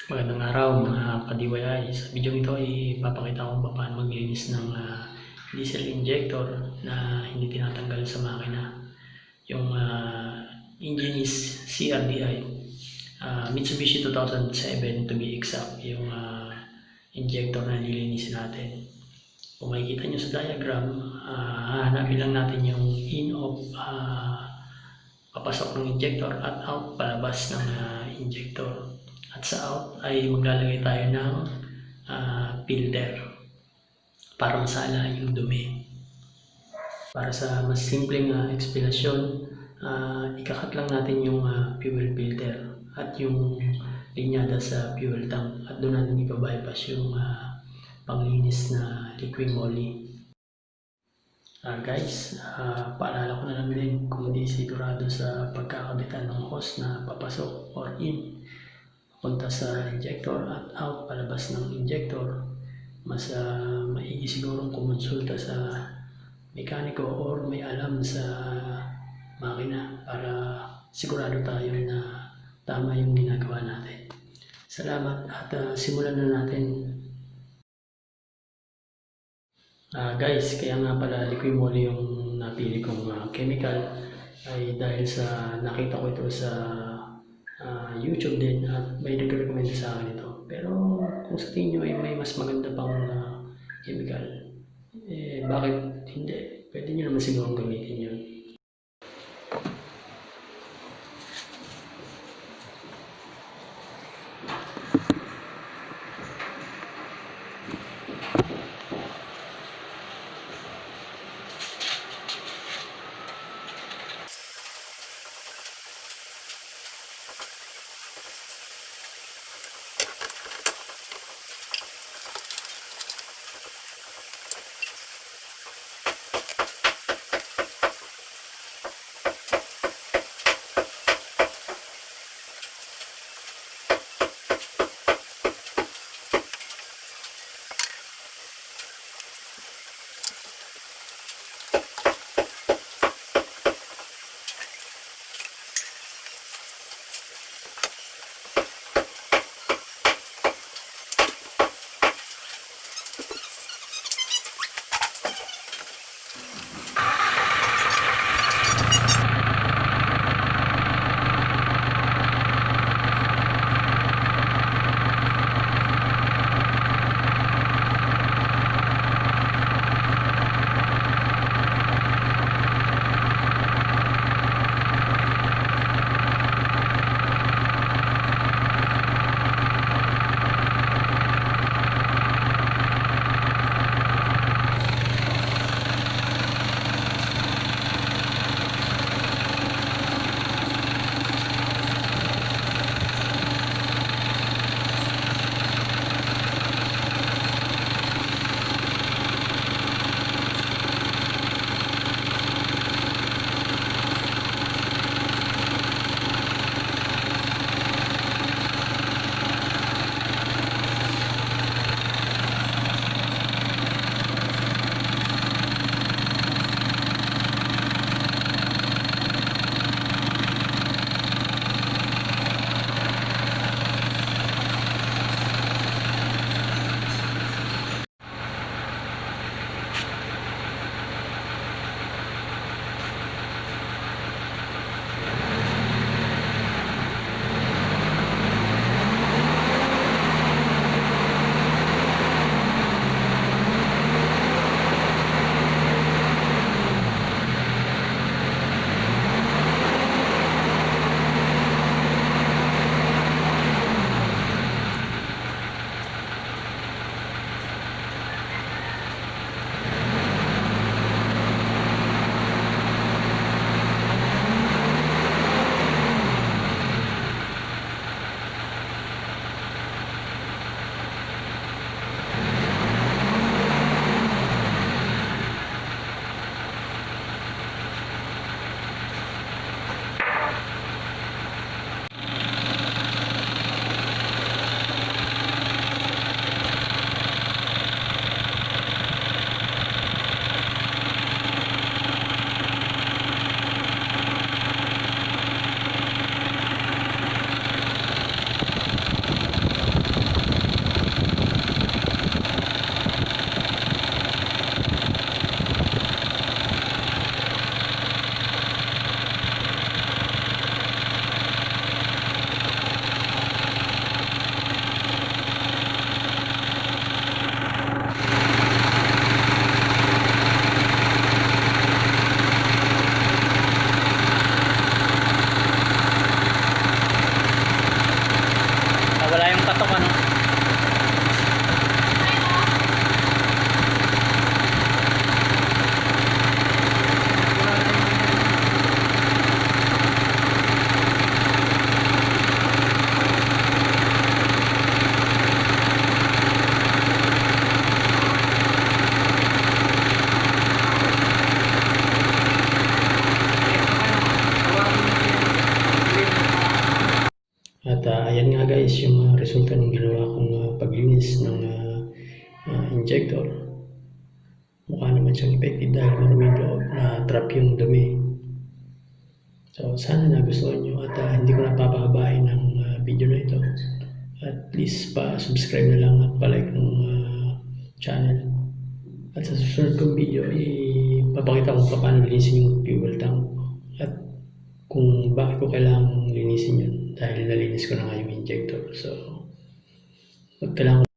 Magandang araw mga ka-DIY. Sa video ito ay papakita ko kung paano maglinis ng diesel injector na hindi tinatanggal sa makina. Yung engine is CRDI, Mitsubishi 2007 to be exact, yung injector na nilinisin natin. Kung makikita nyo sa diagram, hahanapin lang natin yung in-off, papasok ng injector, at out, palabas ng injector. At sa out ay maglalagay tayo ng filter para masala yung dumi. Para sa mas simpleng explanation, ikakat lang natin yung fuel filter at yung linyada sa fuel tank, at doon natin ipa-bypass yung panglinis na liquid moly. Guys, paalala ko na lang din, kung hindi sigurado sa pagkakabitan ng hose na papasok or in punta sa injector at out, palabas ng injector, mas maigi sigurong kumonsulta sa mekaniko or may alam sa makina para sigurado tayo na tama yung ginagawa natin. Salamat at simulan na natin. Guys, kaya nga pala liquid moly yung napili kong chemical ay dahil sa nakita ko ito sa YouTube din at may nag-recommend sa akin ito. Pero kung sa tingin nyo ay may mas maganda pang chemical, bakit hindi? Pwede nyo naman sigurong gamitin yun. At ayan nga guys yung resulta ng ginawa kong paglinis ng injector. Mukha naman siyang effective dahil maruming loob na trap yung dumi. So sana nagustuhan nyo at hindi ko napapahabain ng video na ito. At please pa-subscribe na lang at pa-like ng channel. At sa susunod kong video, ipapakita ko paano linisin yung fuel tank at kung bakit ko kailangang linisin yun dahil nalinis ko na nga yung injector. So, kailangan